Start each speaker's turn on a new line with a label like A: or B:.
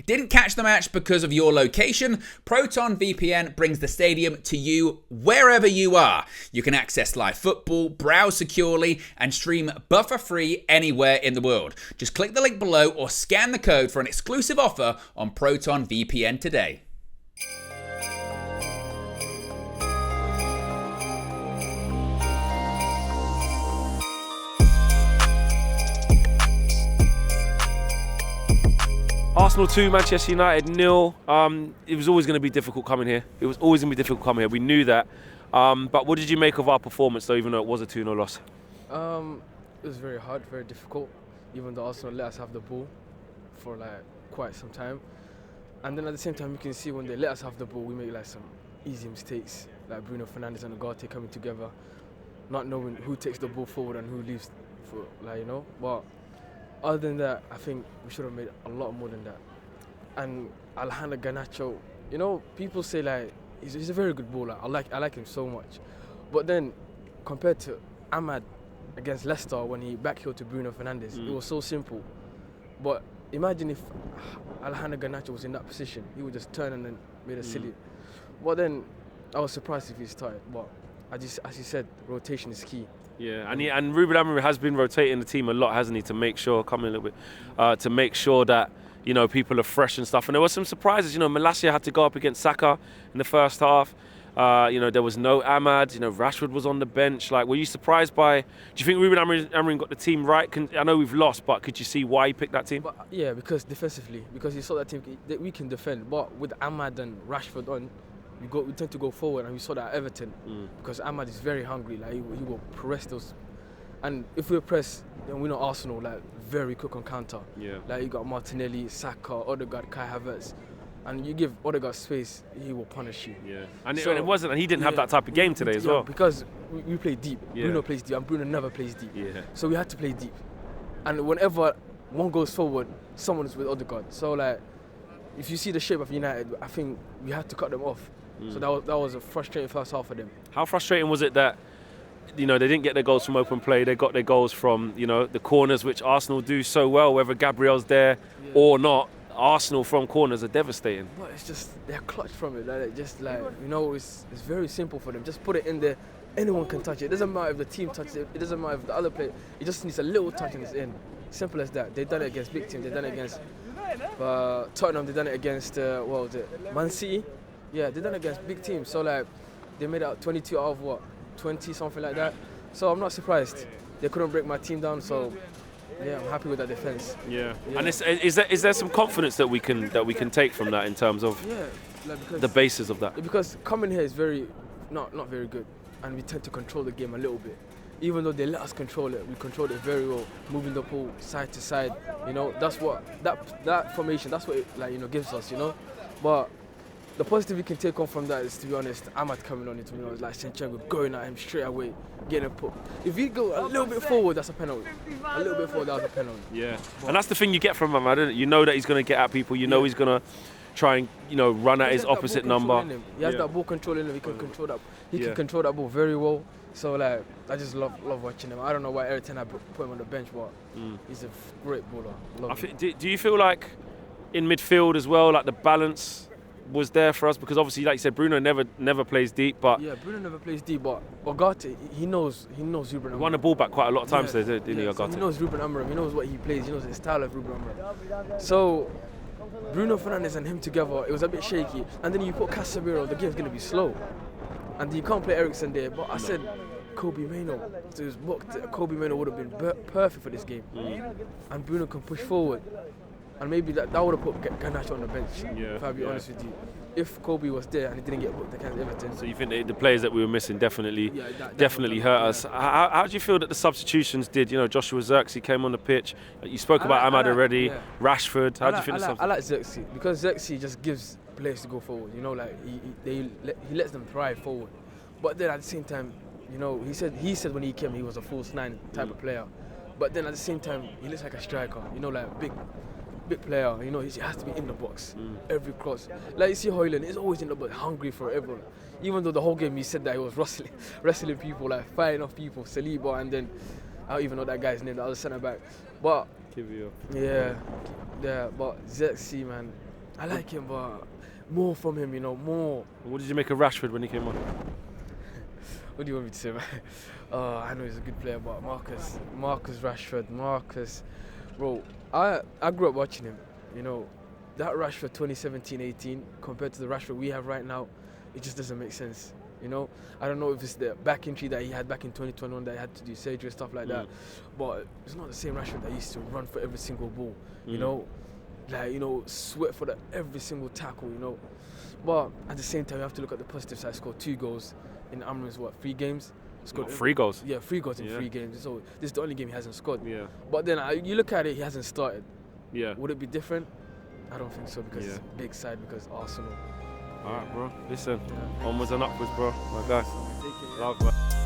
A: Didn't catch the match because of your location? Proton VPN brings the stadium to you wherever you are. You can access live football, browse securely, and stream buffer-free anywhere in the world. Just click the link below or scan the code for an exclusive offer on Proton VPN today.
B: Arsenal 2, Manchester United 0. It was always going to be difficult coming here. We knew that. But what did you make of our performance, though, even though it was a 2-0 loss?
C: It was very hard, very difficult, even though Arsenal let us have the ball for like quite some time. And then at the same time, you can see when they let us have the ball, we make like some easy mistakes, like Bruno Fernandes and Ugarte coming together, not knowing who takes the ball forward and who leaves for, like, you know. But other than that, I think we should have made a lot more than that. And Alejandro Garnacho, you know, people say like he's a very good bowler. I like him so much. But then compared to Ahmad against Leicester when he backheeled to Bruno Fernandes, it was so simple. But imagine if Alejandro Garnacho was in that position, he would just turn and then made a silly. But then I was surprised if he started. But as you said, rotation is key.
B: Yeah, and Ruben Amorim has been rotating the team a lot, hasn't he, to make sure, to make sure that, you know, people are fresh and stuff. And there were some surprises. You know, Malacia had to go up against Saka in the first half. You know, there was no Ahmad. You know, Rashford was on the bench. Like, were you surprised by? Do you think Ruben Amorim got the team right? I know we've lost, but could you see why he picked that team?
C: But, yeah, because defensively, because he saw that team that we can defend. But with Ahmad and Rashford on, we tend to go forward, and we saw that at Everton because Ahmad is very hungry. Like he will press those, and if we press, then we know Arsenal like very quick on counter.
B: Yeah.
C: Like you got Martinelli, Saka, Odegaard, Kai Havertz, and you give Odegaard space, he will punish you.
B: Yeah. And it wasn't, and he didn't have that type of game today as well.
C: Because we play deep.
B: Yeah.
C: Bruno plays deep, and Bruno never plays deep.
B: Yeah.
C: So we had to play deep, and whenever one goes forward, someone is with Odegaard. So like, if you see the shape of United, I think we had to cut them off. So that was a frustrating first half for them.
B: How frustrating was it that, you know, they didn't get their goals from open play, they got their goals from, you know, the corners, which Arsenal do so well, whether Gabriel's there or not. Arsenal from corners are devastating.
C: But it's just, they're clutch from it. Like, just like, you know, it's very simple for them. Just put it in there. Anyone can touch it. It doesn't matter if the team touches it. It doesn't matter if the other player. It just needs a little touch and it's in. Simple as that. They've done it against big teams. They've done it against Tottenham. They've done it against, what was it, Man City. Yeah, they done it against big teams. So like, they made out 22 out of what, 20, something like that. So I'm not surprised. They couldn't break my team down. So yeah, I'm happy with that defense.
B: Yeah. And is there some confidence that we can take from that in terms of like the basis of that?
C: Because coming here is not very good, and we tend to control the game a little bit. Even though they let us control it, we controlled it very well, moving the ball side to side. You know, that's what that formation. That's what it, like, you know, gives us. You know, but the positive we can take on from that is, to be honest, Ahmad coming on it, you know, like Zinchenko going at him straight away, getting a put. If you go a little bit forward, that's a penalty. A little bit forward, that's a penalty.
B: Yeah, and that's the thing you get from Ahmad, isn't it? You know that he's going to get at people. You know he's going to try and, you know, run at his opposite number.
C: He has that ball control in him. He can control that. He can control that ball very well. So like, I just love watching him. I don't know why every time I put him on the bench, but he's a great bowler.
B: Do you feel like in midfield as well, like the balance was there for us? Because obviously, like you said, Bruno never plays deep, but
C: yeah, Bruno never plays deep, but Ugarte, he knows Ruben Amorim.
B: He won the ball back quite a lot of times today, didn't he, Ugarte?
C: So he knows Ruben Amorim, he knows what he plays, he knows the style of Ruben Amorim. So Bruno Fernandes and him together, it was a bit shaky, and then you put Casemiro, the game's going to be slow, and you can't play Eriksen there. But I said Kobe Mainoo, so it was booked. Kobe Mainoo would have been perfect for this game, and Bruno can push forward. And maybe that would have put Garnacho on the bench, if I'll be honest with you. If Kobe was there and he didn't get booked against Everton.
B: So you think the players that we were missing definitely hurt us. How do you feel that the substitutions did? You know, Joshua Zirkzee came on the pitch. You spoke about Ahmad already. Rashford. How do you feel?
C: I like Zirkzee because Zirkzee just gives players to go forward. You know, like he lets them thrive forward. But then at the same time, you know, he said when he came he was a false nine type of player. But then at the same time, he looks like a striker. You know, like big player, you know, he has to be in the box every cross. Like you see Højlund, he's always in the box, hungry for everyone. Even though the whole game he said that he was wrestling people, like fighting off people, Saliba, and then I don't even know that guy's name, the other centre back. But yeah, but Zirkzee, man, I like him, but more from him, you know, more.
B: What did you make of Rashford when he came on?
C: What do you want me to say, man? I know he's a good player, but Marcus Rashford, bro, I grew up watching him, you know. That Rashford 2017-18 compared to the Rashford we have right now, it just doesn't make sense, you know. I don't know if it's the back injury that he had back in 2021 that he had to do surgery and stuff like that, but it's not the same Rashford that used to run for every single ball, you know, like, you know, sweat for every single tackle, you know. But at the same time, you have to look at the positive side. Scored 2 goals in Amram's 3 games. Scored
B: 3 goals.
C: Yeah, 3 goals in 3 games. So this is the only game he hasn't scored.
B: Yeah.
C: But then you look at it, he hasn't started.
B: Yeah.
C: Would it be different? I don't think so, because it's a big side, because Arsenal.
B: All right, bro. Listen, onwards and upwards, bro. My guy.
C: Take care.
B: Love, man.